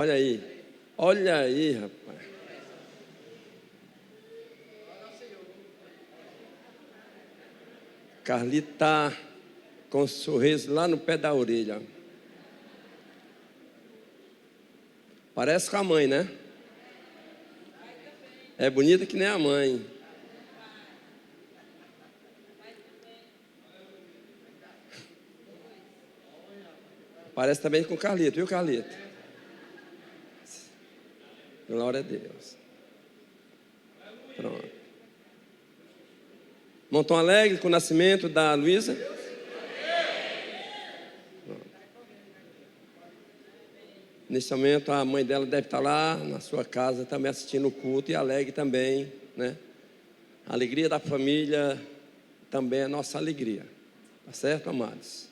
Olha aí, rapaz. Carlito está com um sorriso lá no pé da orelha. Parece com a mãe, né? É bonita que nem a mãe. Parece também com o Carlito, viu, Carlito? Glória a Deus. Pronto. Montão alegre com o nascimento da Luísa? Neste momento a mãe dela deve estar lá na sua casa também assistindo o culto e alegre também, né? A alegria da família também é nossa alegria. Tá certo, amados?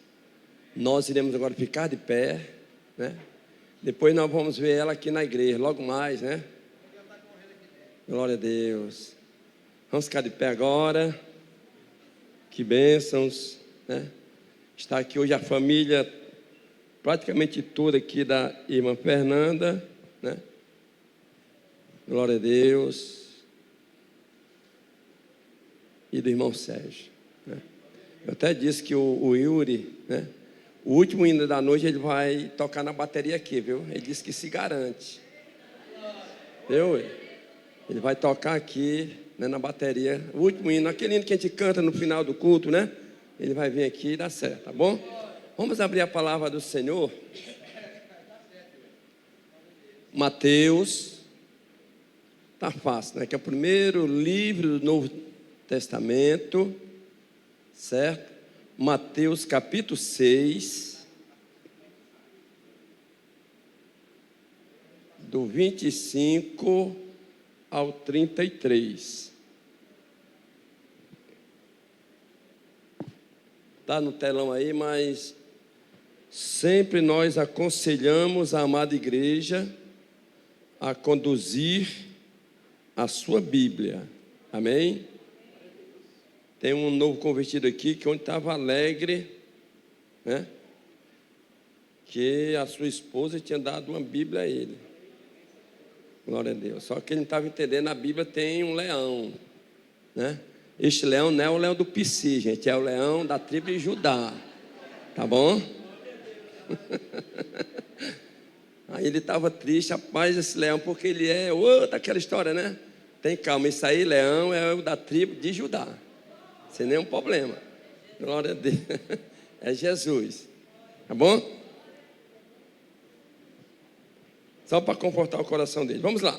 Nós iremos agora ficar de pé, né? Depois nós vamos ver ela aqui na igreja, logo mais, né? Glória a Deus. Vamos ficar de pé agora. Que bênçãos, né? Está aqui hoje a família, praticamente toda aqui da irmã Fernanda, né? Glória a Deus. E do irmão Sérgio, né? Eu até disse que o Yuri, né? O último hino da noite ele vai tocar na bateria aqui, viu? Ele disse que se garante. Viu? Ele vai tocar aqui, né, na bateria. O último hino, aquele hino que a gente canta no final do culto, né? Ele vai vir aqui e dá certo, tá bom? Vamos abrir a palavra do Senhor. Mateus. Tá fácil, né? Que é o primeiro livro do Novo Testamento, certo? Mateus capítulo 6, do 25 ao 33. Está no telão aí, mas sempre nós aconselhamos a amada igreja a conduzir a sua Bíblia. Amém? Tem um novo convertido aqui que ontem estava alegre, né? Que a sua esposa tinha dado uma Bíblia a ele. Glória a Deus. Só que ele não estava entendendo, na Bíblia tem um leão, né? Este leão não é o leão do Psi, gente, é o leão da tribo de Judá. Tá bom? Aí ele estava triste, rapaz, esse leão, porque ele é outra aquela história, né? Tem calma, isso aí, leão, é o da tribo de Judá. Sem nenhum problema. Glória a Deus. É Jesus. Tá bom? Só para confortar o coração dele. Vamos lá.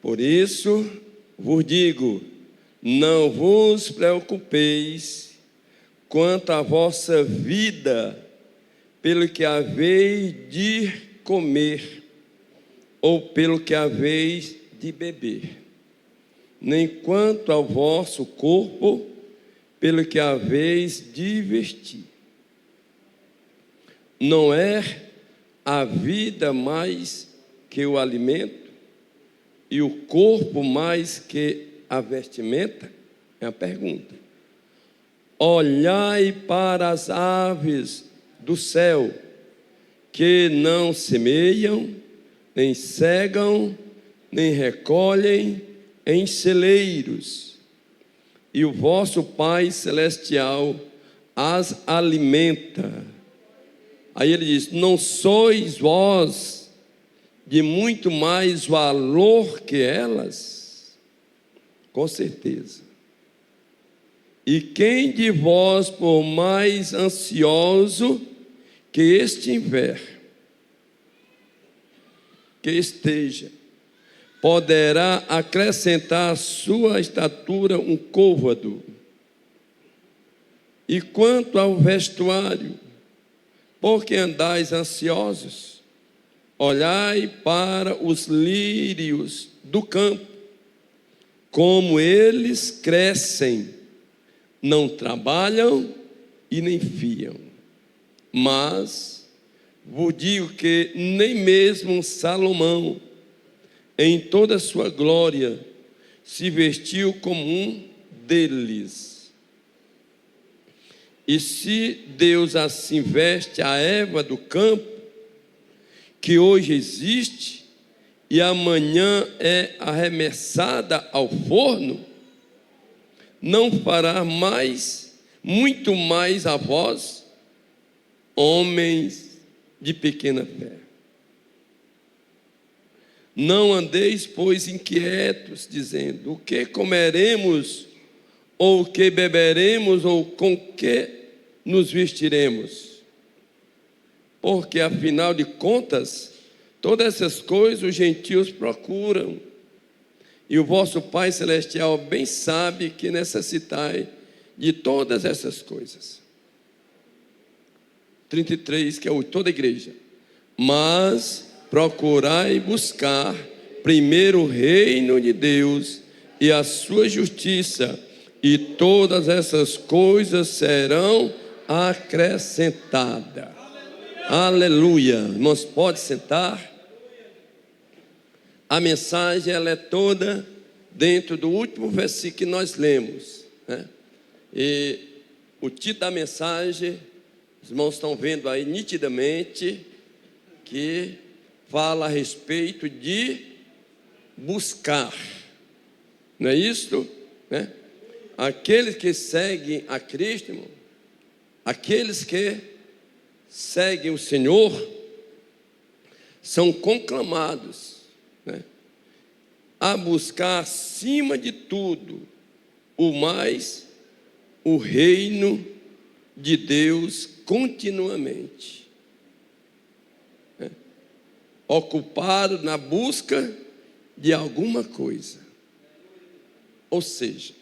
Por isso vos digo, não vos preocupeis quanto à vossa vida, pelo que haveis de comer, ou pelo que haveis de beber, nem quanto ao vosso corpo, pelo que haveis de vestir. Não é a vida mais que o alimento, e o corpo mais que a vestimenta? É a pergunta. Olhai para as aves do céu, que não semeiam, nem cegam, nem recolhem em celeiros, e o vosso Pai Celestial as alimenta. Aí ele diz, não sois vós de muito mais valor que elas? Com certeza. E quem de vós, por mais ansioso que estiver, que esteja, poderá acrescentar à sua estatura um côvado? E quanto ao vestuário, por que andais ansiosos? Olhai para os lírios do campo, como eles crescem, não trabalham e nem fiam. Mas vos digo que nem mesmo Salomão, em toda a sua glória, se vestiu como um deles. E se Deus assim veste a erva do campo, que hoje existe e amanhã é arremessada ao forno, não fará muito mais a vós, homens de pequena fé. Não andeis, pois, inquietos, dizendo: o que comeremos, ou o que beberemos, ou com que nos vestiremos? Porque, afinal de contas, todas essas coisas os gentios procuram, e o vosso Pai Celestial bem sabe que necessitai de todas essas coisas. 33, que é toda a igreja. Mas procurai buscar primeiro o reino de Deus e a sua justiça, e todas essas coisas serão acrescentadas. Aleluia. Irmãos, pode sentar. A mensagem, ela é toda dentro do último versículo que nós lemos, né? E o título da mensagem, os irmãos estão vendo aí nitidamente, que fala a respeito de buscar, não é isso? Né? Aqueles que seguem a Cristo, irmão, aqueles que seguem o Senhor, são conclamados, né, a buscar acima de tudo o reino de Deus continuamente, né, ocupado na busca de alguma coisa. Ou seja,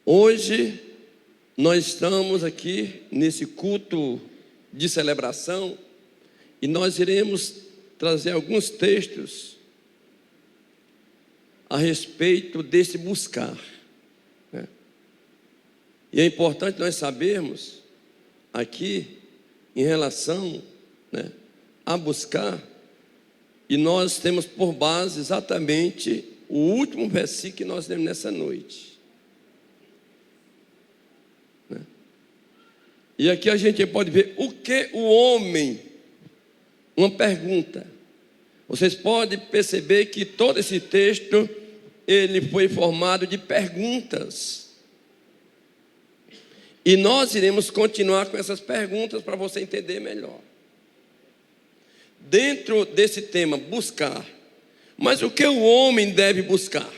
hoje nós estamos aqui nesse culto de celebração e nós iremos trazer alguns textos a respeito desse buscar, né? E é importante nós sabermos aqui em relação, né, a buscar, e nós temos por base exatamente o último versículo que nós lemos nessa noite, né? E aqui a gente pode ver o que o homem. Uma pergunta. Vocês podem perceber que todo esse texto, ele foi formado de perguntas. E nós iremos continuar com essas perguntas para você entender melhor. Dentro desse tema, buscar. Mas o que o homem deve buscar?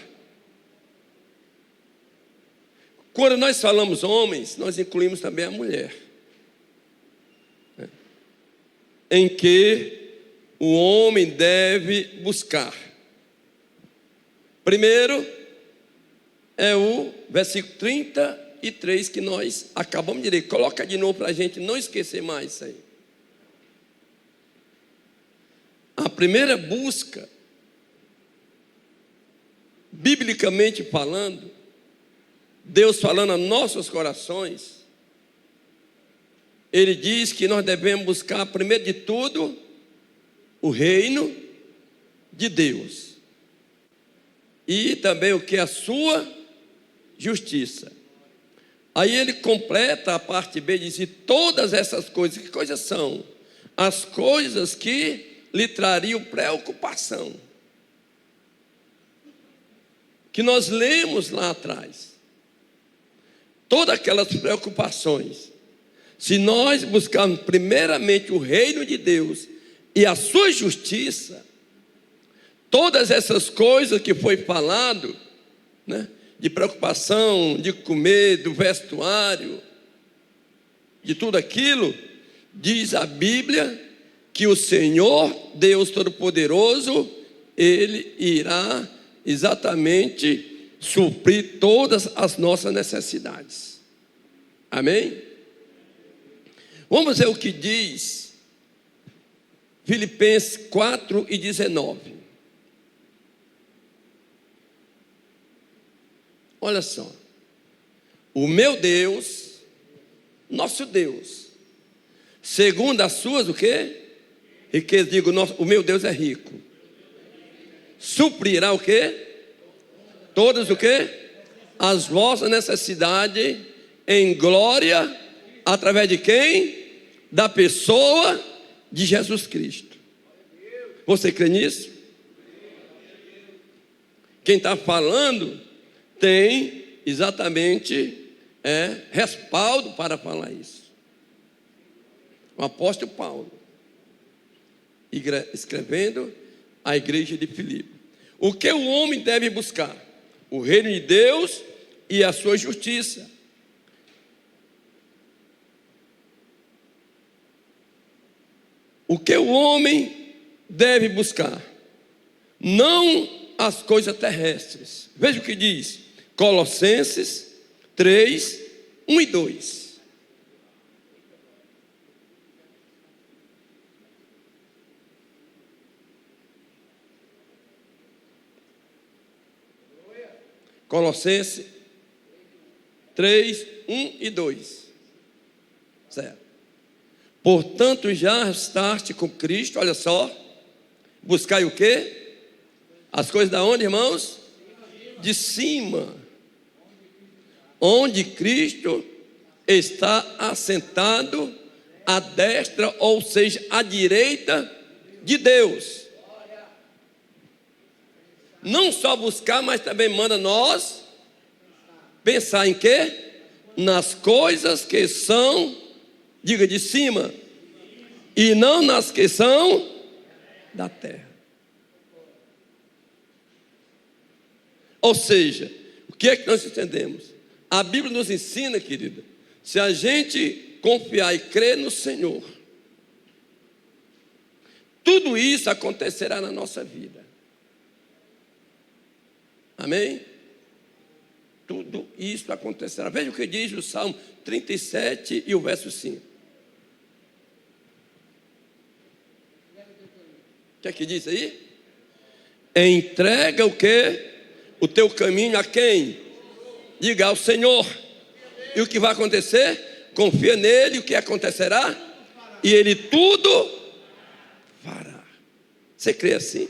Quando nós falamos homens, nós incluímos também a mulher, em que o homem deve buscar. Primeiro, é o versículo 33 que nós acabamos de ler. Coloca de novo para a gente não esquecer mais isso aí. A primeira busca, biblicamente falando, Deus falando a nossos corações, Ele diz que nós devemos buscar, primeiro de tudo, o reino de Deus. E também o que é a sua justiça. Aí ele completa a parte B, diz: e todas essas coisas, que coisas são? As coisas que lhe trariam preocupação, que nós lemos lá atrás. Todas aquelas preocupações, se nós buscarmos primeiramente o reino de Deus e a sua justiça, todas essas coisas que foi falado, né, de preocupação, de comer, do vestuário, de tudo aquilo, diz a Bíblia que o Senhor, Deus Todo-Poderoso, Ele irá exatamente suprir todas as nossas necessidades. Amém? Vamos ver o que diz Filipenses 4:19. Olha só. O meu Deus, nosso Deus, segundo as suas o quê? Riqueza, digo, o meu Deus é rico. Suprirá o quê? Todas o quê? as vossas necessidades em glória, através de quem? Da pessoa de Jesus Cristo. Você crê nisso? Quem está falando tem exatamente respaldo para falar isso. O apóstolo Paulo, escrevendo à igreja de Filipe. O que o homem deve buscar? O reino de Deus e a sua justiça. O que o homem deve buscar? Não as coisas terrestres. Veja o que diz Colossenses 3, 1 e 2. Colossenses 3, 1 e 2. Certo. Portanto, já estaste com Cristo, olha só. Buscai o quê? As coisas da onde, irmãos? De cima. Onde Cristo está assentado à destra, ou seja, à direita de Deus. Não só buscar, mas também manda nós pensar em quê? Nas coisas que são, diga, de cima, e não nas que são da terra. Ou seja, o que é que nós entendemos? A Bíblia nos ensina, querida, se a gente confiar e crer no Senhor, tudo isso acontecerá na nossa vida. Amém? Tudo isso acontecerá. Veja o que diz o Salmo 37 e o verso 5. O que é que diz aí? Entrega o quê? O teu caminho a quem? Diga ao Senhor. E o que vai acontecer? Confia nele, o que acontecerá? E ele tudo fará. Você crê assim?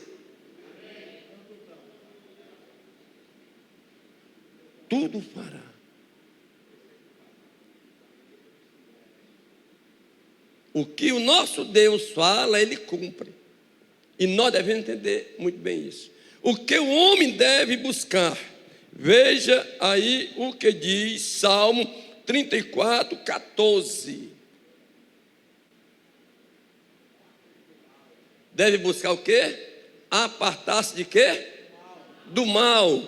Tudo fará. O que o nosso Deus fala, Ele cumpre. E nós devemos entender muito bem isso. O que o homem deve buscar? Veja aí o que diz Salmo 34, 14. Deve buscar o quê? Apartar-se de quê? Do mal.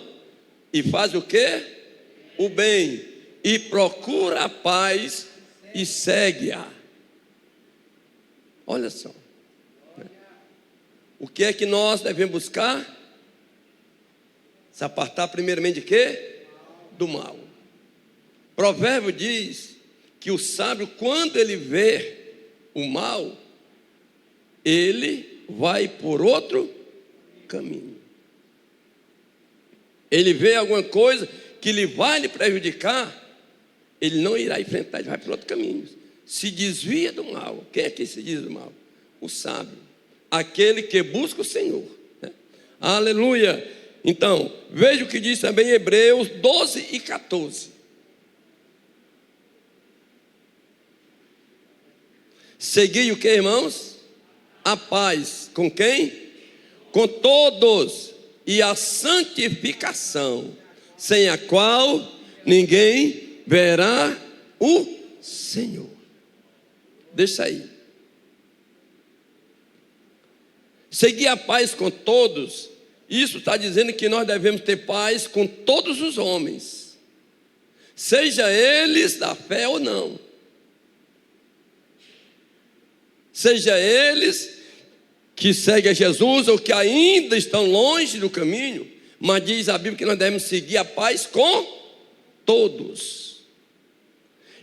E faz o quê? O bem. E procura a paz e segue-a. Olha só. O que é que nós devemos buscar? Se apartar primeiramente de quê? Do mal. Provérbio diz que o sábio, quando ele vê o mal, ele vai por outro caminho. Ele vê alguma coisa que lhe vai lhe prejudicar, ele não irá enfrentar, ele vai por outro caminho. Se desvia do mal. Quem é que se desvia do mal? O sábio. Aquele que busca o Senhor. Aleluia. Então, veja o que diz também em Hebreus 12 e 14. Segui o que, irmãos? A paz. Com quem? Com todos. E a santificação, sem a qual ninguém verá o Senhor. Deixa aí. Seguir a paz com todos, isso está dizendo que nós devemos ter paz com todos os homens, seja eles da fé ou não, seja eles que seguem a Jesus ou que ainda estão longe do caminho, mas diz a Bíblia que nós devemos seguir a paz com todos.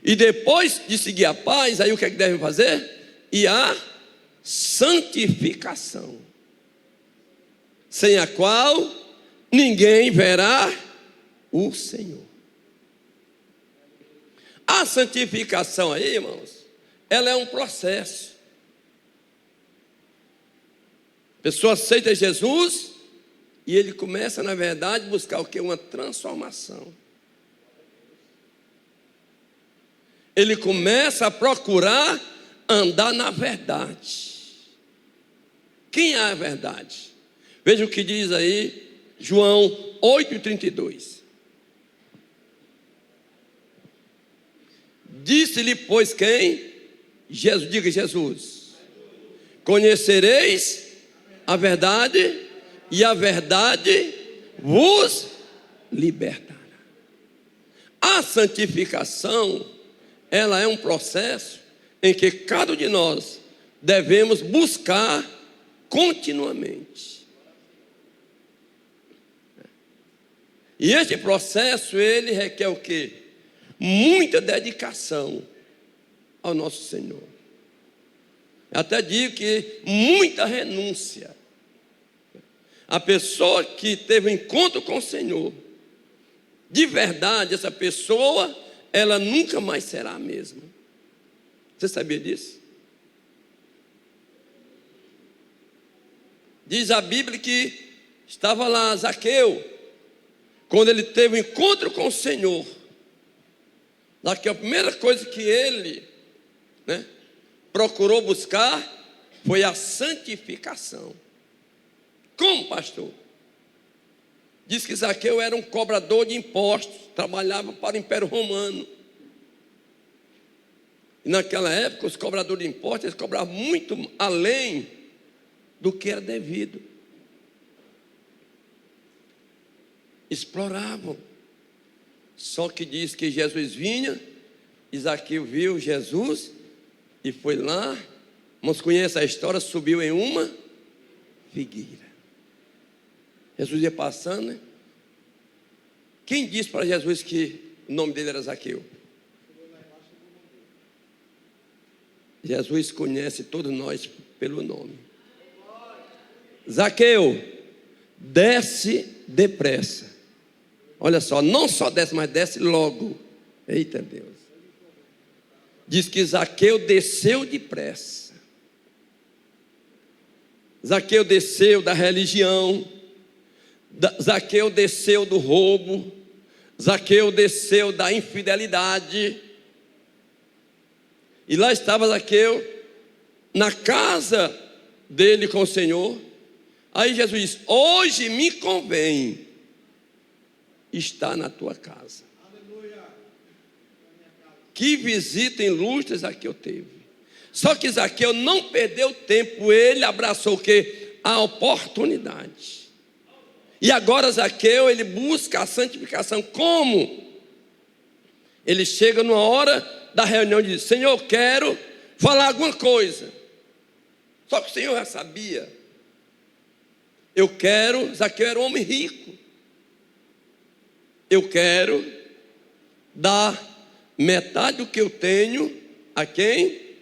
E depois de seguir a paz, aí o que é que devem fazer? E a santificação, sem a qual ninguém verá o Senhor. A santificação aí, irmãos, ela é um processo. A pessoa aceita Jesus e ele começa, na verdade, a buscar o que? Uma transformação. ele começa a procurar andar na verdade. Quem é a verdade? Veja o que diz aí João 8,32. Disse-lhe, pois, quem? Jesus, diga Jesus. Conhecereis a verdade, e a verdade vos libertará. A santificação, ela é um processo em que cada um de nós devemos buscar continuamente. E este processo, ele requer o quê? Muita dedicação ao nosso Senhor. Eu até digo que muita renúncia. A pessoa que teve um encontro com o Senhor, de verdade, essa pessoa, ela nunca mais será a mesma. Você sabia disso? Diz a Bíblia que estava lá Zaqueu, quando ele teve um encontro com o Senhor. A primeira coisa que ele procurou buscar foi a santificação. Como, pastor? Diz que Zaqueu era um cobrador de impostos, trabalhava para o Império Romano. E naquela época, os cobradores de impostos, eles cobravam muito além do que era devido. Exploravam. Só que diz que Jesus vinha, e Zaqueu viu Jesus e foi lá. Mas conhece a história, subiu em uma figueira. Jesus ia passando, né? Quem disse para Jesus que o nome dele era Zaqueu? Jesus conhece todos nós pelo nome. Zaqueu, desce depressa. Olha só, não só desce, mas desce logo. Eita Deus. Diz que Zaqueu desceu depressa. Zaqueu desceu da religião. Zaqueu desceu do roubo. Zaqueu desceu da infidelidade. E lá estava Zaqueu, na casa dele com o Senhor. Aí Jesus disse: hoje me convém estar na tua casa. Aleluia. Que visita ilustre Zaqueu teve. Só que Zaqueu não perdeu tempo, ele abraçou o quê? A oportunidade. E agora Zaqueu, ele busca a santificação. Como? Ele chega numa hora da reunião e diz: Senhor, eu quero falar alguma coisa. Só que o Senhor já sabia. Zaqueu era um homem rico. Eu quero dar metade do que eu tenho a quem?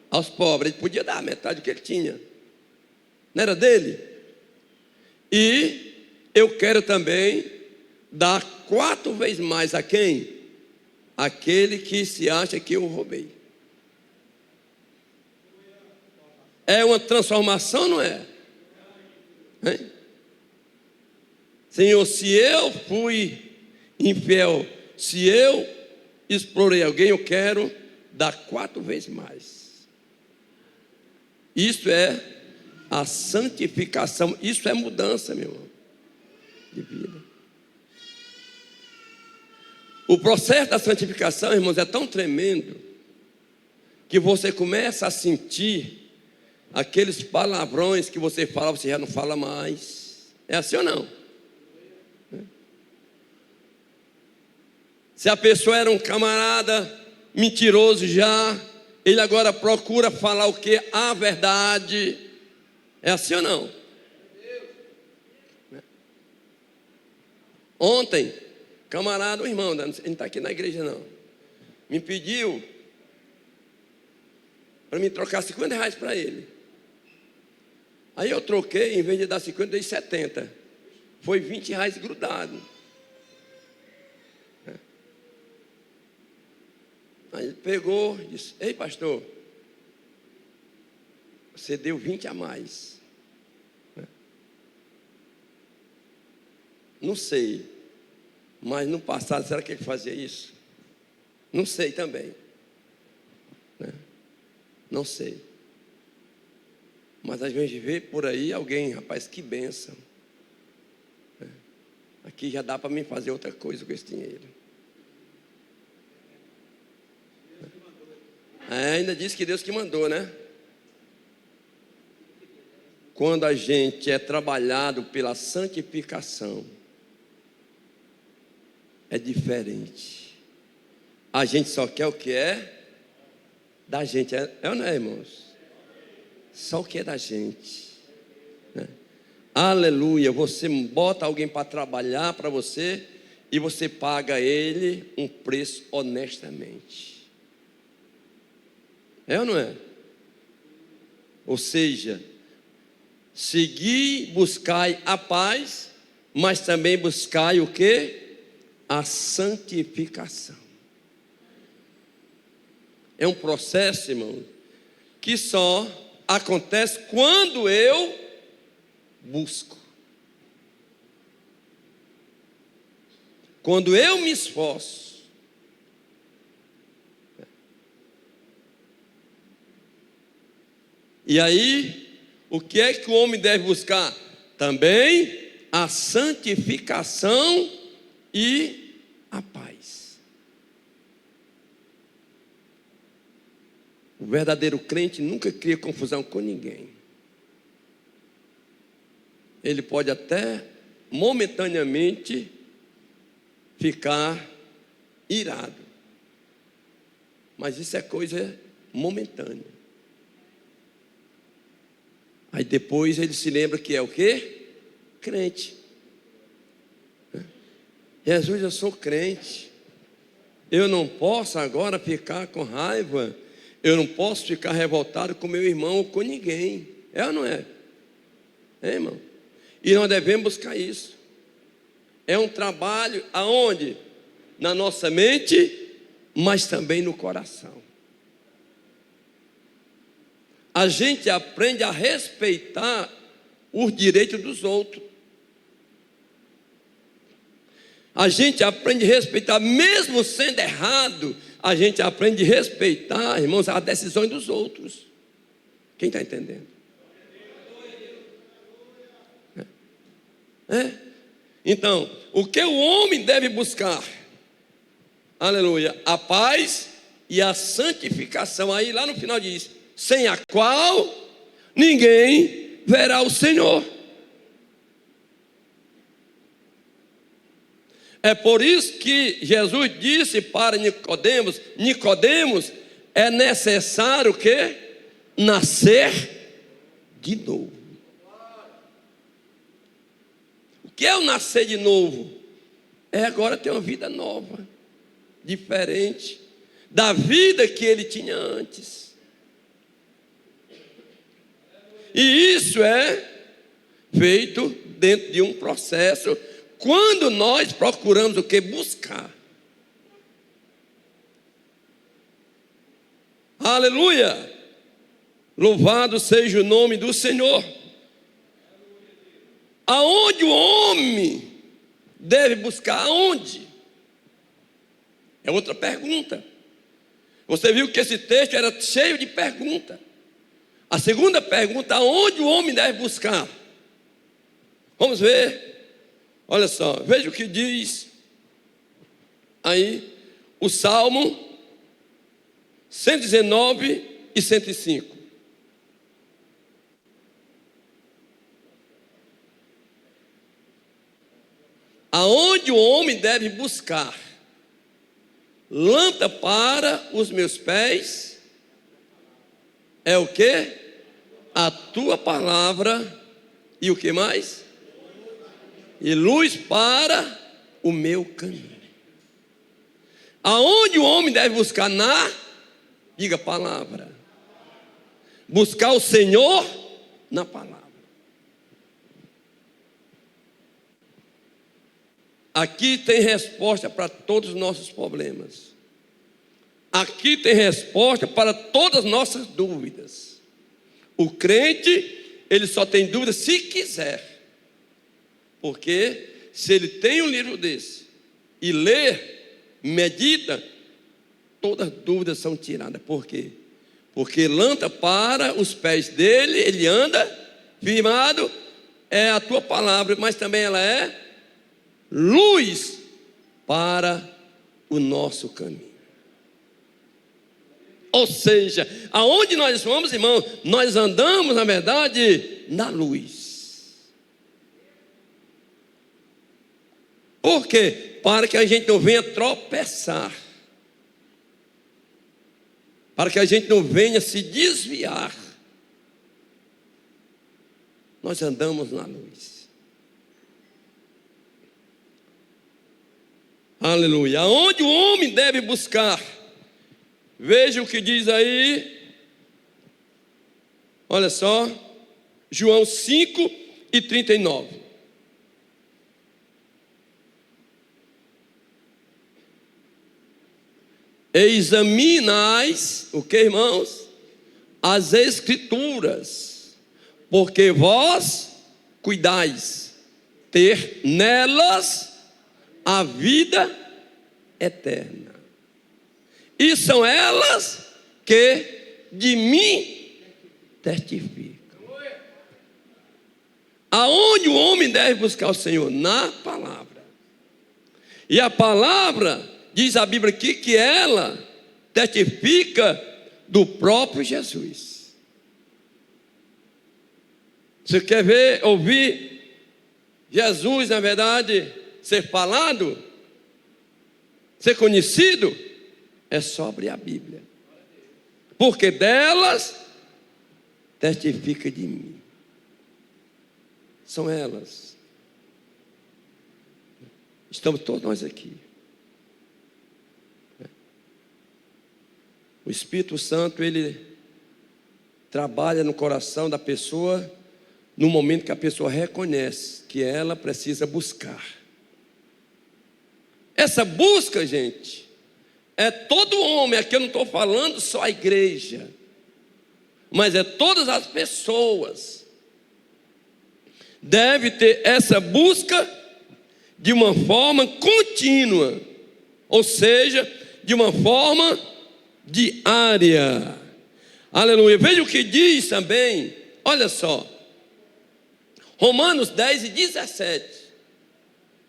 Aos pobres. Ele podia dar metade do que ele tinha. Não era dele? E eu quero também dar 4 vezes mais a quem? Aquele que se acha que eu roubei. É uma transformação, não é? Hein? Senhor, se eu fui infiel, se eu explorei alguém, eu quero dar 4 vezes mais. Isso é a santificação, isso é mudança, meu irmão, de vida. O processo da santificação, irmãos, é tão tremendo que você começa a sentir aqueles palavrões que você fala, você já não fala mais. É assim ou não? Se a pessoa era um camarada mentiroso já, ele agora procura falar o que? A verdade. É assim ou não? Ontem, camarada, um irmão, ele não está aqui na igreja não, me pediu para me trocar R$50 para ele. Aí eu troquei, em vez de dar 50, dei 70. Foi R$20 grudado. Aí ele pegou e disse: ei pastor, você deu 20 a mais. Não sei, mas no passado será que ele fazia isso? Não sei também. né? Não sei. Mas a gente vê por aí alguém, rapaz, que bênção, né? Aqui já dá para mim fazer outra coisa com esse dinheiro. Ainda diz que Deus que mandou, né? Quando a gente é trabalhado pela santificação, é diferente. A gente só quer o que é da gente, é ou não é, irmãos? Só o que é da gente, né? Aleluia. Você bota alguém para trabalhar para você e você paga ele um preço honestamente. É ou não é? Ou seja, seguir, buscai a paz, mas também buscai o quê? A santificação. É um processo, irmão, que só acontece quando eu busco. Quando eu me esforço. E aí, o que é que o homem deve buscar? Também a santificação e a paz. O verdadeiro crente nunca cria confusão com ninguém. Ele pode até momentaneamente ficar irado, mas isso é coisa momentânea. Aí depois ele se lembra que é o quê? Crente. Jesus, eu sou crente. Eu não posso agora ficar com raiva. Eu não posso ficar revoltado com meu irmão ou com ninguém. É ou não é? É, irmão? E nós devemos buscar isso. É um trabalho aonde? Na nossa mente, mas também no coração. A gente aprende a respeitar os direitos dos outros. A gente aprende a respeitar, mesmo sendo errado, a gente aprende a respeitar, irmãos, as decisões dos outros. Quem está entendendo? Então, o que o homem deve buscar? Aleluia, a paz e a santificação. Aí lá no final diz: sem a qual ninguém verá o Senhor. É por isso que Jesus disse para Nicodemos: Nicodemos, é necessário o quê? Nascer de novo. O que é o nascer de novo? É agora ter uma vida nova, diferente da vida que ele tinha antes. E isso é feito dentro de um processo, quando nós procuramos o que? Buscar. Aleluia! Louvado seja o nome do Senhor. Aonde o homem deve buscar? Aonde? É outra pergunta. Você viu que esse texto era cheio de perguntas. A segunda pergunta: aonde o homem deve buscar? Vamos ver. Olha só, veja o que diz aí o Salmo 119 e 105. Aonde o homem deve buscar? Lâmpada para os meus pés é o que? A tua palavra. E o que mais? E luz para o meu caminho. Aonde o homem deve buscar? Diga palavra. Buscar o Senhor na palavra. Aqui tem resposta para todos os nossos problemas. Aqui tem resposta para todas as nossas dúvidas. O crente, ele só tem dúvida se quiser. Porque se ele tem um livro desse e lê, medita, todas as dúvidas são tiradas. Por quê? Porque lâmpada para os pés dele, ele anda firmado, é a tua palavra, mas também ela é luz para o nosso caminho. Ou seja, aonde nós vamos, irmão, nós andamos, na verdade, na luz. Por quê? Para que a gente não venha tropeçar, para que a gente não venha se desviar. Nós andamos na luz. Aleluia. Aonde o homem deve buscar? Veja o que diz aí. Olha só. João 5:39. Examinais, o que, irmãos? As Escrituras, porque vós cuidais ter nelas a vida eterna. E são elas que de mim testificam. Aonde o homem deve buscar o Senhor? Na palavra. E a palavra, diz a Bíblia aqui, que ela testifica do próprio Jesus. Você quer ver, ouvir Jesus, na verdade, ser falado, ser conhecido? É sobre a Bíblia. Porque delas testifica de mim. São elas. Estamos todos nós aqui. O Espírito Santo, ele trabalha no coração da pessoa no momento que a pessoa reconhece que ela precisa buscar. Essa busca, gente, é todo homem. Aqui eu não estou falando só a igreja, mas é todas as pessoas. Deve ter essa busca de uma forma contínua, ou seja, de uma forma diária. Aleluia. Veja o que diz também, olha só, Romanos 10:17.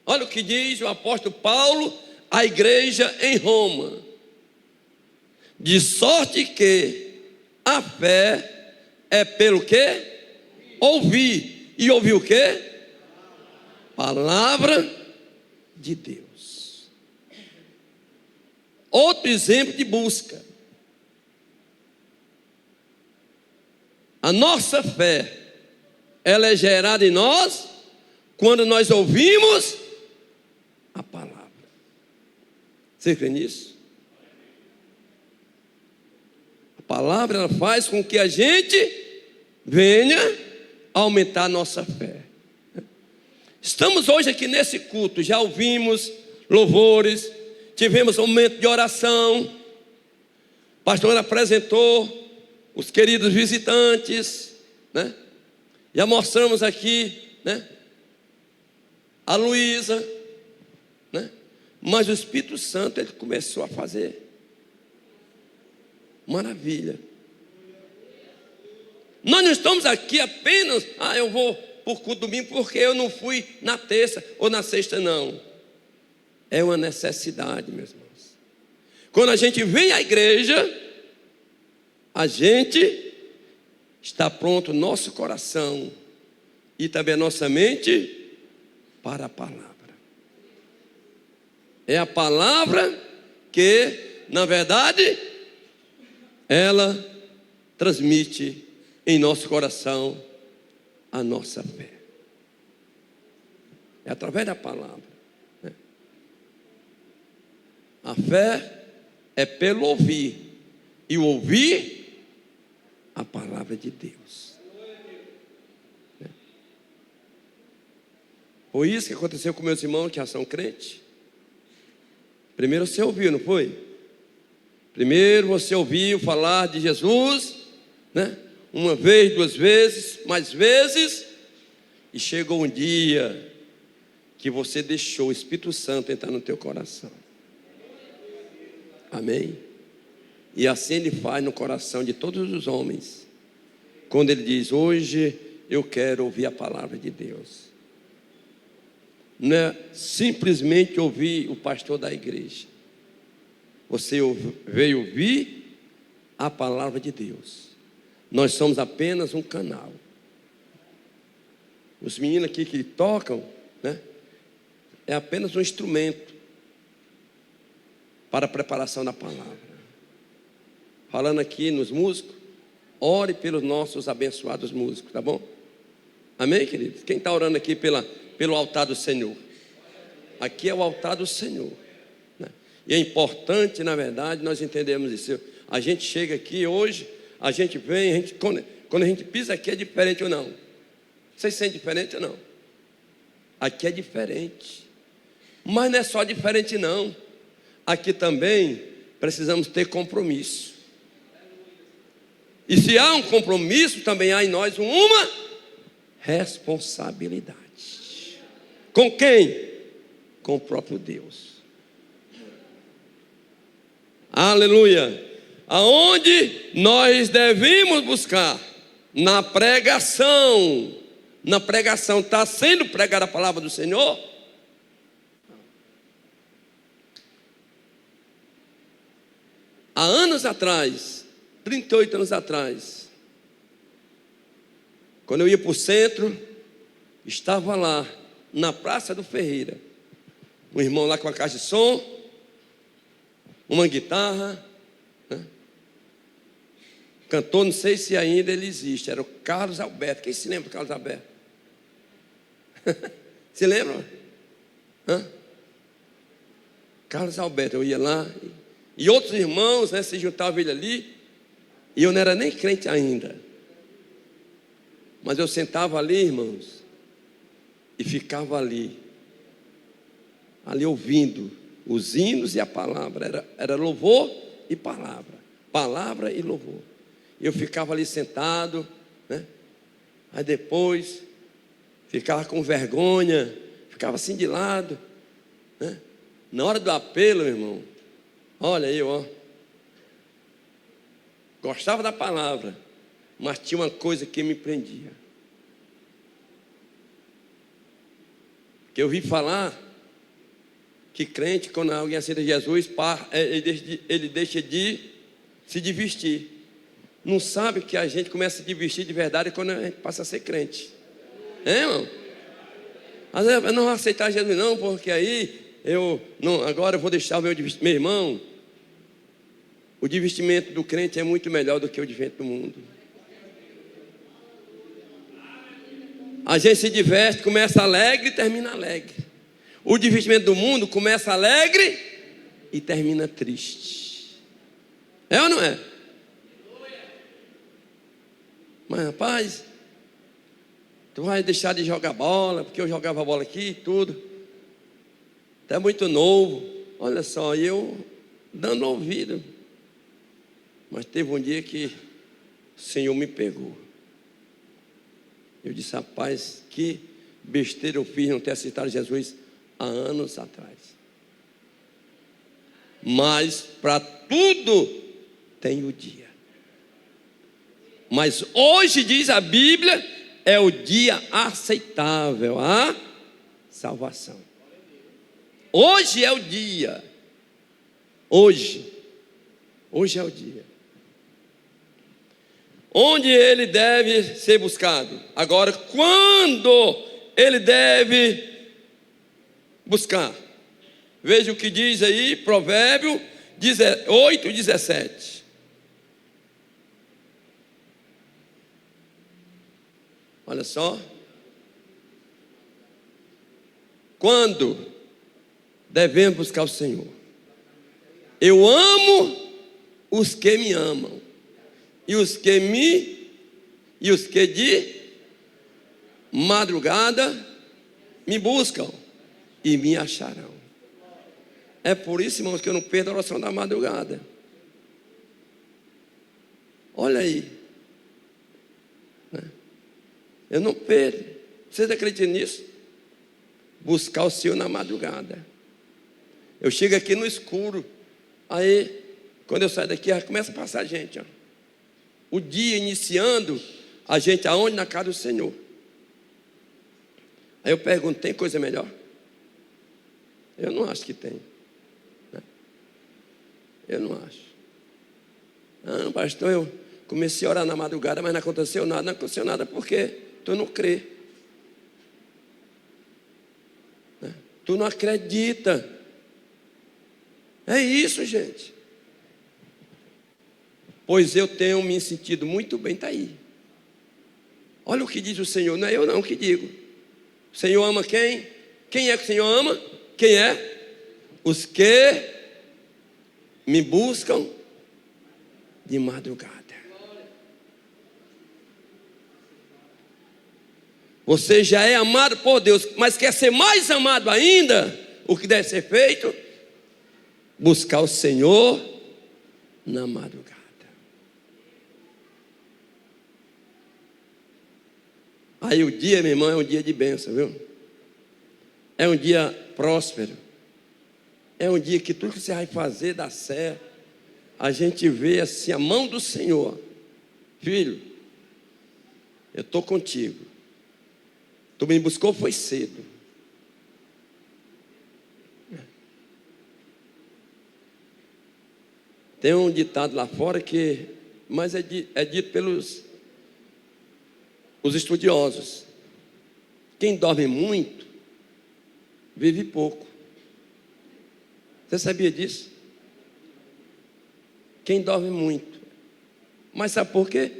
Olha o que diz o apóstolo Paulo à igreja em Roma: de sorte que a fé é pelo quê? Ouvir. E ouvir o quê? Palavra de Deus. Outro exemplo de busca. A nossa fé, ela é gerada em nós quando nós ouvimos a palavra. Você crê nisso? A palavra, ela faz com que a gente venha aumentar a nossa fé. Estamos hoje aqui nesse culto, já ouvimos louvores, tivemos um momento de oração, o pastor apresentou os queridos visitantes, né? Já mostramos aqui, né, a Luísa, né? Mas o Espírito Santo, ele começou a fazer maravilha. Nós não estamos aqui apenas, eu vou por culto domingo porque eu não fui na terça ou na sexta, não. É uma necessidade, meus irmãos. Quando a gente vem à igreja, a gente está pronto, nosso coração e também a nossa mente, para a palavra. É a palavra que, na verdade, ela transmite em nosso coração a nossa fé. É através da palavra, né? A fé é pelo ouvir, e o ouvir a palavra de Deus. Foi isso que aconteceu com meus irmãos que já são crentes. Primeiro você ouviu, não foi? Primeiro você ouviu falar de Jesus, né? Uma vez, duas vezes, mais vezes, e chegou um dia que você deixou o Espírito Santo entrar no teu coração. Amém? E assim Ele faz no coração de todos os homens, quando Ele diz: hoje eu quero ouvir a palavra de Deus. Não é simplesmente ouvir o pastor da igreja. Você veio ouvir a palavra de Deus. Nós somos apenas um canal. Os meninos aqui que tocam, né, é apenas um instrumento para a preparação da palavra. Falando aqui nos músicos, ore pelos nossos abençoados músicos, tá bom? Amém, queridos? Quem está orando aqui pelo altar do Senhor? Aqui é o altar do Senhor, né? E é importante, na verdade, nós entendemos isso. A gente chega aqui hoje, a gente vem, quando a gente pisa aqui é diferente ou não? Vocês sentem diferente ou não? Aqui é diferente. Mas não é só diferente não. Aqui também precisamos ter compromisso. E se há um compromisso, também há em nós uma responsabilidade. Com quem? Com o próprio Deus. Aleluia. Aonde nós devemos buscar? Na pregação. Na pregação. Está sendo pregada a palavra do Senhor? Há anos atrás, 38 anos atrás, quando eu ia para o centro, estava lá, na Praça do Ferreira, um irmão lá com a caixa de som, uma guitarra, né? Cantor, não sei se ainda ele existe, era o Carlos Alberto. Quem se lembra do Carlos Alberto? Se lembra? Carlos Alberto, eu ia lá, e outros irmãos, né, se juntavam ele ali, e eu não era nem crente ainda, mas eu sentava ali, irmãos, e ficava ali ouvindo os hinos e a palavra, era louvor e palavra e louvor. Eu ficava ali sentado, né? Aí depois ficava com vergonha, ficava assim de lado, né? Na hora do apelo, meu irmão, olha aí, ó, gostava da palavra, mas tinha uma coisa que me prendia. Que eu ouvi falar que crente, quando alguém aceita Jesus, ele deixa de se divertir. Não sabe que a gente começa a se divertir de verdade quando a gente passa a ser crente. É, irmão? Às vezes eu não vou aceitar Jesus não, porque aí agora eu vou deixar o meu divertimento. Meu irmão, o divertimento do crente é muito melhor do que o divertimento do mundo. A gente se diverte, começa alegre e termina alegre. O divertimento do mundo começa alegre e termina triste. É ou não é? Mas rapaz, tu vai deixar de jogar bola, porque eu jogava bola aqui e tudo. Até muito novo. Olha só, eu dando ouvido. Mas teve um dia que o Senhor me pegou. Eu disse: rapaz, que besteira eu fiz não ter aceitado Jesus há anos atrás. Mas para tudo tem o dia. Mas hoje, diz a Bíblia, é o dia aceitável à salvação. Hoje é o dia. Hoje é o dia. Onde ele deve ser buscado? Agora, quando ele deve buscar? Veja o que diz aí, Provérbio 8:17. Olha só. Quando devemos buscar o Senhor? Eu amo os que me amam, e os que de madrugada me buscam e me acharão. É por isso, irmãos, que eu não perdo a oração da madrugada. Olha aí, eu não perdo. Vocês acreditam nisso? Buscar o Senhor na madrugada. Eu chego aqui no escuro, aí Quando eu saio daqui, começa a passar gente, ó. O dia iniciando, a gente aonde? Na casa do Senhor. Aí eu pergunto, tem coisa melhor? Eu não acho que tem, né? Eu não acho. Ah, pastor, eu comecei a orar na madrugada, mas não aconteceu nada. Não aconteceu nada porque tu não crê, né? Tu não acredita. É isso, gente. Pois eu tenho me sentido muito bem, está aí. Olha o que diz o Senhor, não é eu não que digo. O Senhor ama quem? Quem é que o Senhor ama? Quem é? Os que me buscam de madrugada. Você já é amado por Deus, mas quer ser mais amado ainda? O que deve ser feito? Buscar o Senhor na madrugada. Aí o dia, meu irmão, é um dia de bênção, viu? É um dia próspero. É um dia que tudo que você vai fazer dá certo. A gente vê assim a mão do Senhor. Filho, eu estou contigo. Tu me buscou foi cedo. Tem um ditado lá fora que, mas é dito pelos os estudiosos. Quem dorme muito, vive pouco. Você sabia disso? Quem dorme muito. Mas sabe por quê?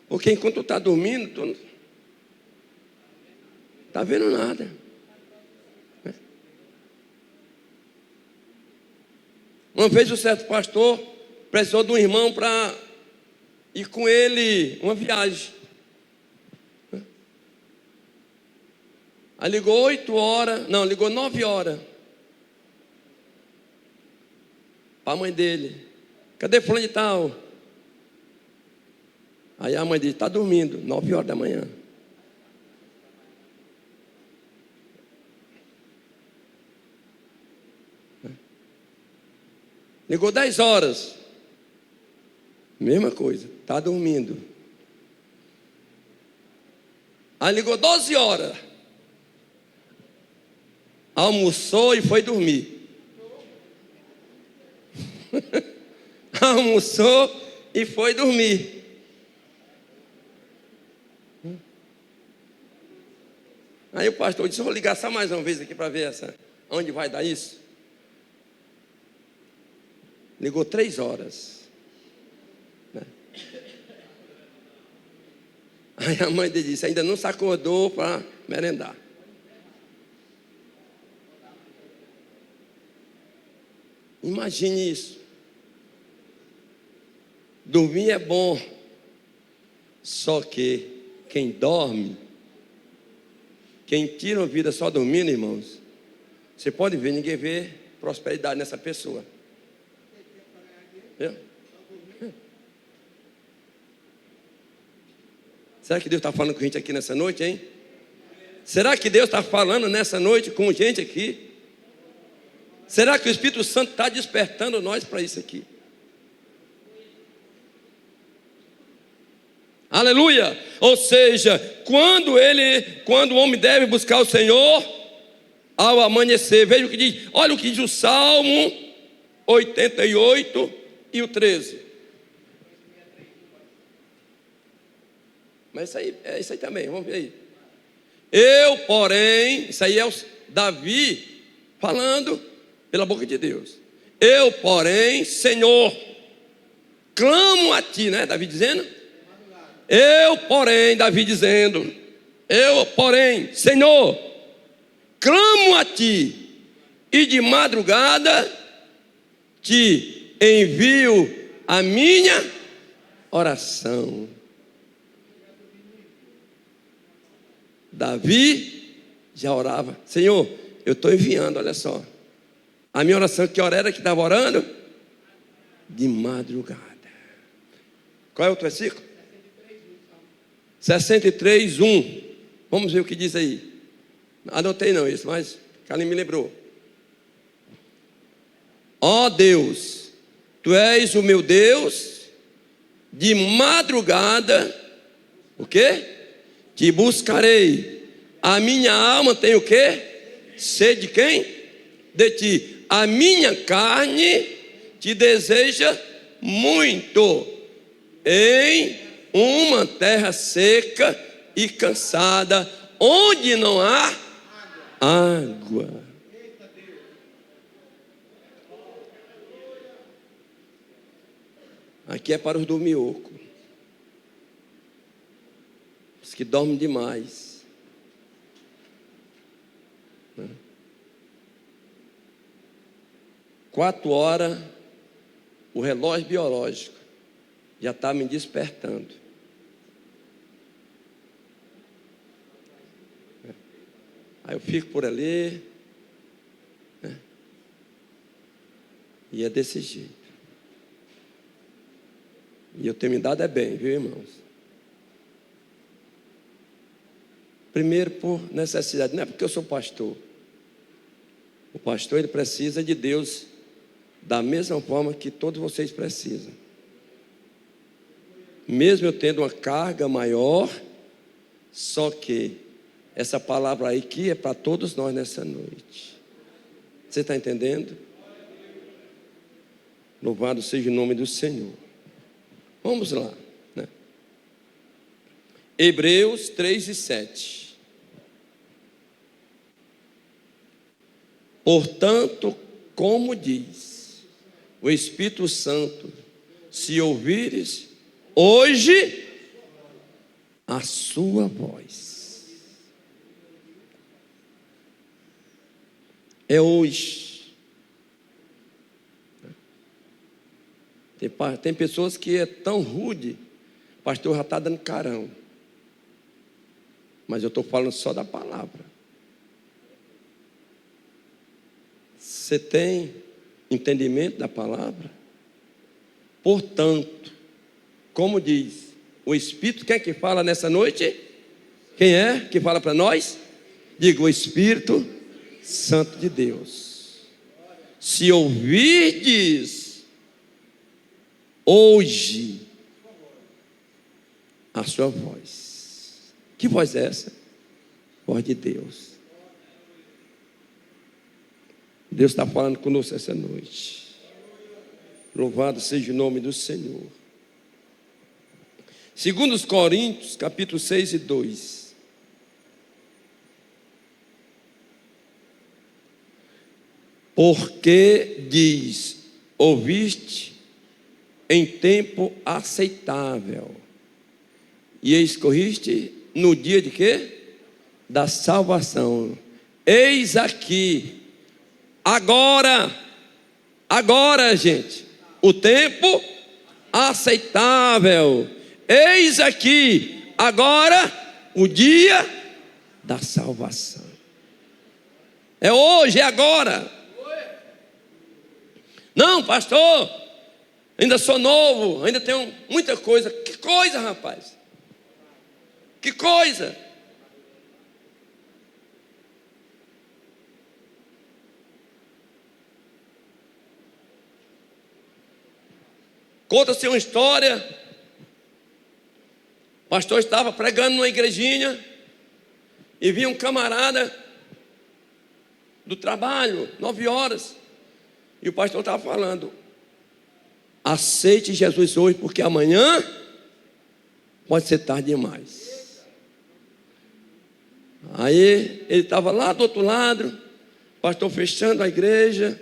Porque enquanto tu está dormindo, tu não está vendo nada. Uma vez um certo pastor precisou de um irmão para ir com ele uma viagem. Aí ligou 8 horas, não, ligou 9 horas para a mãe dele. Cadê fulano de tal? Aí a mãe dele está dormindo, 9 horas da manhã. Ligou 10 horas. Mesma coisa, está dormindo. Aí ligou 12 horas. Almoçou e foi dormir. Almoçou e foi dormir. Aí o pastor disse, vou ligar só mais uma vez aqui para ver onde vai dar isso. Ligou 3 horas. Né? Aí a mãe dele disse, ainda não se acordou para merendar. Imagine isso. Dormir é bom. Só que quem dorme, quem tira a vida só dormindo, irmãos, você pode ver, ninguém vê prosperidade nessa pessoa. Viu? Será que Deus está falando com gente aqui nessa noite, hein? Será que Deus está falando nessa noite com gente aqui? Será que o Espírito Santo está despertando nós para isso aqui? Aleluia! Ou seja, quando o homem deve buscar o Senhor, ao amanhecer, veja o que diz, olha o que diz o Salmo 88 e o 13. Mas isso aí também, vamos ver aí. Eu, porém, isso aí é o Davi falando pela boca de Deus. Eu, porém, Senhor, clamo a ti, né? Davi dizendo. Eu, porém, Davi dizendo. Eu, porém, Senhor, clamo a ti, e de madrugada te envio a minha oração. Davi já orava. Senhor, eu estou enviando, olha só. A minha oração, que hora era que estava orando? De madrugada. Qual é o outro versículo? 63:1. Vamos ver o que diz aí. Anotei não isso, mas Carlinhos me lembrou. Ó Deus, Tu és o meu Deus, de madrugada, o quê? Te buscarei. A minha alma tem o quê? Sede de quem? De ti. A minha carne te deseja muito, em uma terra seca e cansada, onde não há água. Aqui é para os dormiocos, os que dormem demais. 4 horas, o relógio biológico já está me despertando. Aí eu fico por ali, né? E é desse jeito. E eu tenho me dado bem, viu, irmãos? Primeiro por necessidade, não é porque eu sou pastor. O pastor, ele precisa de Deus da mesma forma que todos vocês precisam. Mesmo eu tendo uma carga maior, só que essa palavra aí que é para todos nós nessa noite. Você está entendendo? Louvado seja o nome do Senhor. Vamos lá, né? Hebreus 3:7. Portanto, como diz o Espírito Santo, se ouvires hoje a sua voz. É hoje. Tem pessoas que é tão rude, o pastor já está dando carão. Mas eu estou falando só da palavra. Você tem entendimento da palavra? Portanto, como diz o Espírito, quem é que fala nessa noite? Quem é que fala para nós? Diga, o Espírito Santo de Deus. Se ouvirdes hoje a sua voz. Que voz é essa? Voz de Deus. Deus está falando conosco essa noite. Louvado seja o nome do Senhor. Segundo os Coríntios, capítulo 6:2. Porque diz, ouviste em tempo aceitável, e escorriste no dia de quê? Da salvação. Eis aqui, agora, gente, o tempo aceitável. Eis aqui, agora, o dia da salvação. É hoje, é agora. Não, pastor, ainda sou novo, ainda tenho muita coisa. Que coisa, rapaz? Que coisa? Conta-se uma história. O pastor estava pregando numa igrejinha e vinha um camarada do trabalho, 9 horas. E o pastor estava falando: aceite Jesus hoje, porque amanhã pode ser tarde demais. Aí ele estava lá do outro lado, o pastor fechando a igreja,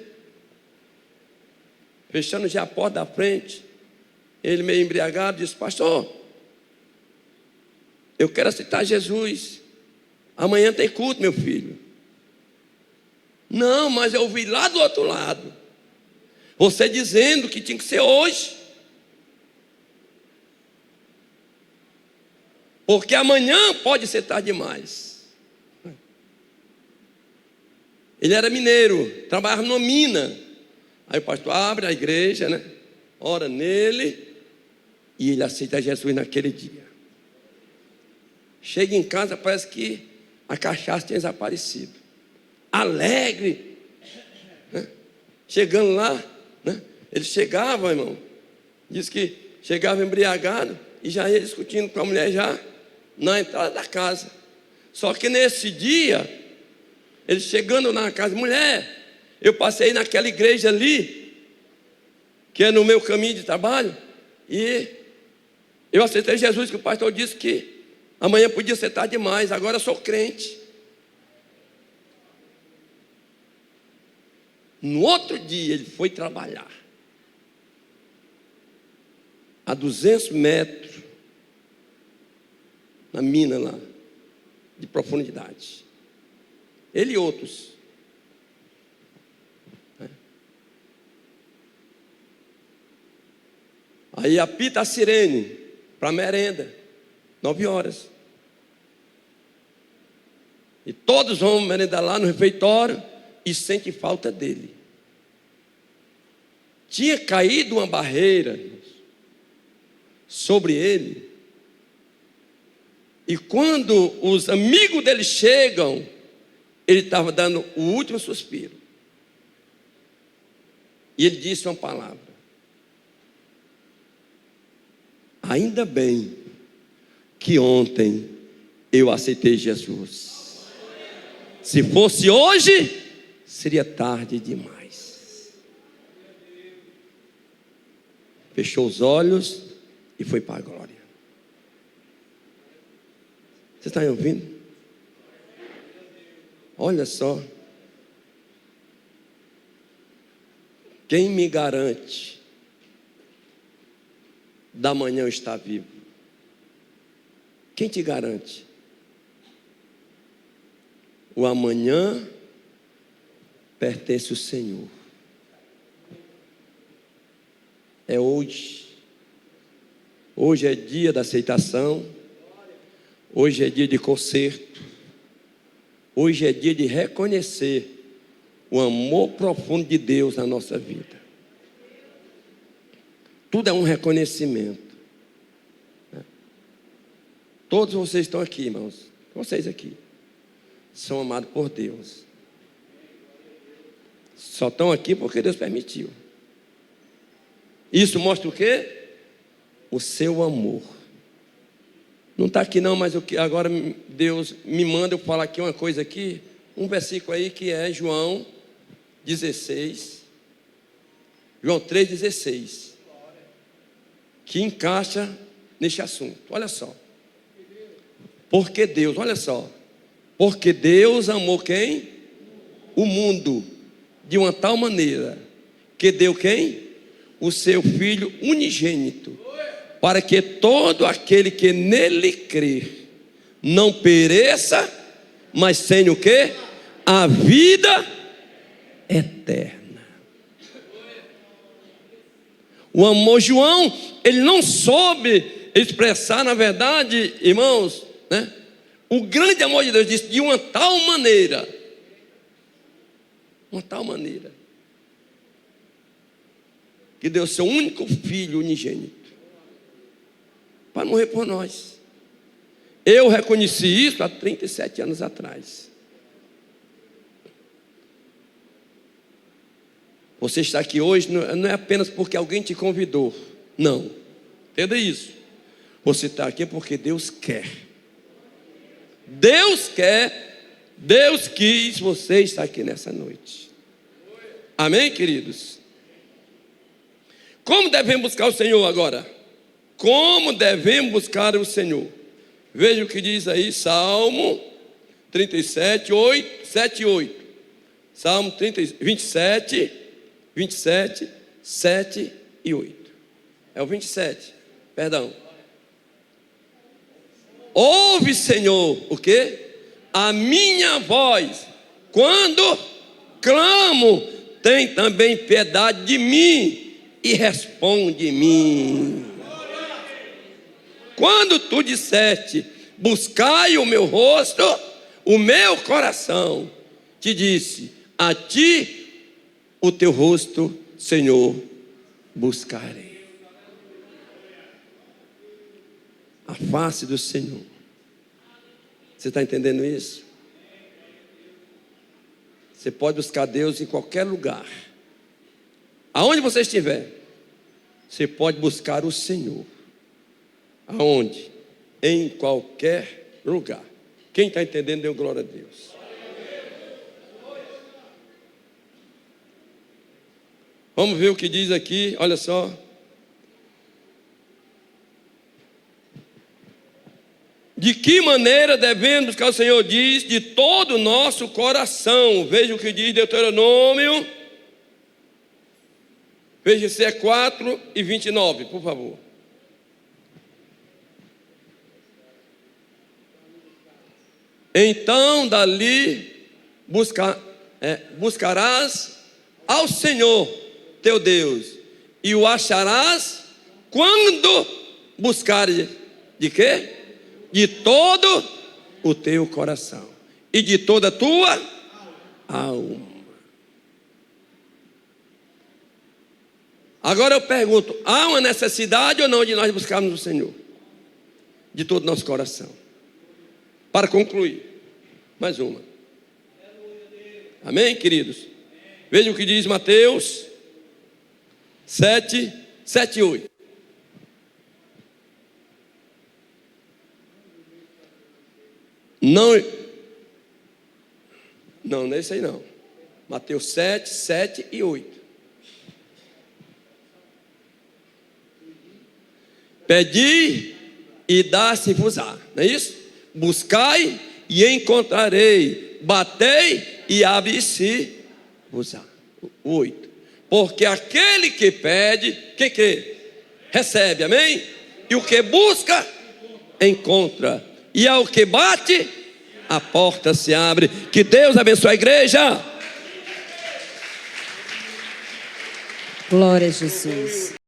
fechando já a porta da frente. Ele meio embriagado disse: pastor, eu quero aceitar Jesus. Amanhã tem culto, meu filho. Não, mas eu ouvi lá do outro lado você dizendo que tinha que ser hoje, porque amanhã pode ser tarde demais. Ele era mineiro, trabalhava numa mina. Aí o pastor abre a igreja, né? Ora nele, e ele aceita Jesus naquele dia. Chega em casa, parece que a cachaça tinha desaparecido. Alegre, né? Chegando lá, né? Ele chegava, irmão, diz que chegava embriagado e já ia discutindo com a mulher já na entrada da casa. Só que nesse dia, ele chegando na casa, mulher, eu passei naquela igreja ali, que é no meu caminho de trabalho, e eu aceitei Jesus, que o pastor disse que amanhã podia ser tarde demais, agora eu sou crente. No outro dia ele foi trabalhar, a 200 metros, na mina lá, de profundidade. Ele e outros. Aí apita a sirene para merenda, 9 horas. E todos vão merendar lá no refeitório e sente falta dele. Tinha caído uma barreira sobre ele. E quando os amigos dele chegam, ele estava dando o último suspiro. E ele disse uma palavra: ainda bem que ontem eu aceitei Jesus. Se fosse hoje, seria tarde demais. Fechou os olhos e foi para a glória. Você está me ouvindo? Olha só. Quem me garante da manhã eu estar vivo? Quem te garante? O amanhã pertence ao Senhor. É hoje. Hoje é dia da aceitação. Hoje é dia de conserto. Hoje é dia de reconhecer o amor profundo de Deus na nossa vida. Tudo é um reconhecimento. Todos vocês estão aqui, irmãos. Vocês aqui são amados por Deus. Só estão aqui porque Deus permitiu. Isso mostra o quê? O seu amor. Não está aqui não, mas agora Deus me manda eu falar aqui uma coisa aqui. Um versículo aí que é João 16. João 3,16. Que encaixa neste assunto. Olha só. Porque Deus, olha só. Porque Deus amou quem? O mundo. De uma tal maneira que deu quem? O seu Filho unigênito, para que todo aquele que nele crer não pereça, mas tenha o quê? A vida eterna. O amor, João, ele não soube expressar, na verdade, irmãos, né? O grande amor de Deus disse de uma tal maneira, que deu seu único filho unigênito para morrer por nós. Eu reconheci isso há 37 anos atrás. Você está aqui hoje não é apenas porque alguém te convidou. Não, entenda isso. Você está aqui porque Deus quer. Deus quer. Deus quis você estar aqui nessa noite. Amém, queridos? Como devemos buscar o Senhor agora? Como devemos buscar o Senhor? Veja o que diz aí, Salmo 37, 8, 7 e 8. Salmo 27, 7 e 8. É o 27, perdão. Ouve, Senhor, o quê? A minha voz, quando clamo, tem também piedade de mim e responde-me. Quando tu disseste, buscai o meu rosto, o meu coração te disse, a ti o teu rosto, Senhor, buscarei. A face do Senhor. Você está entendendo isso? Você pode buscar Deus em qualquer lugar. Aonde você estiver, você pode buscar o Senhor. Aonde? Em qualquer lugar. Quem está entendendo, dê glória a Deus. Vamos ver o que diz aqui, olha só. De que maneira devemos buscar o Senhor? Diz, de todo o nosso coração. Veja o que diz Deuteronômio. Veja se é 4:29, por favor. Então dali buscarás ao Senhor teu Deus, e o acharás quando buscares de quê? De todo o teu coração e de toda a tua alma. Agora eu pergunto, há uma necessidade ou não de nós buscarmos o Senhor? De todo o nosso coração. Para concluir, mais uma. Amém, queridos? Vejam o que diz Mateus 7:8. Não é isso aí não. Mateus 7 e 8. Pedi e dá-se-vos-á, não é isso? Buscai e encontrarei, batei e abre-se-vos-á. 8. Porque aquele que pede, que recebe, amém? E o que busca, encontra. E ao que bate, a porta se abre. Que Deus abençoe a igreja. Glória a Jesus.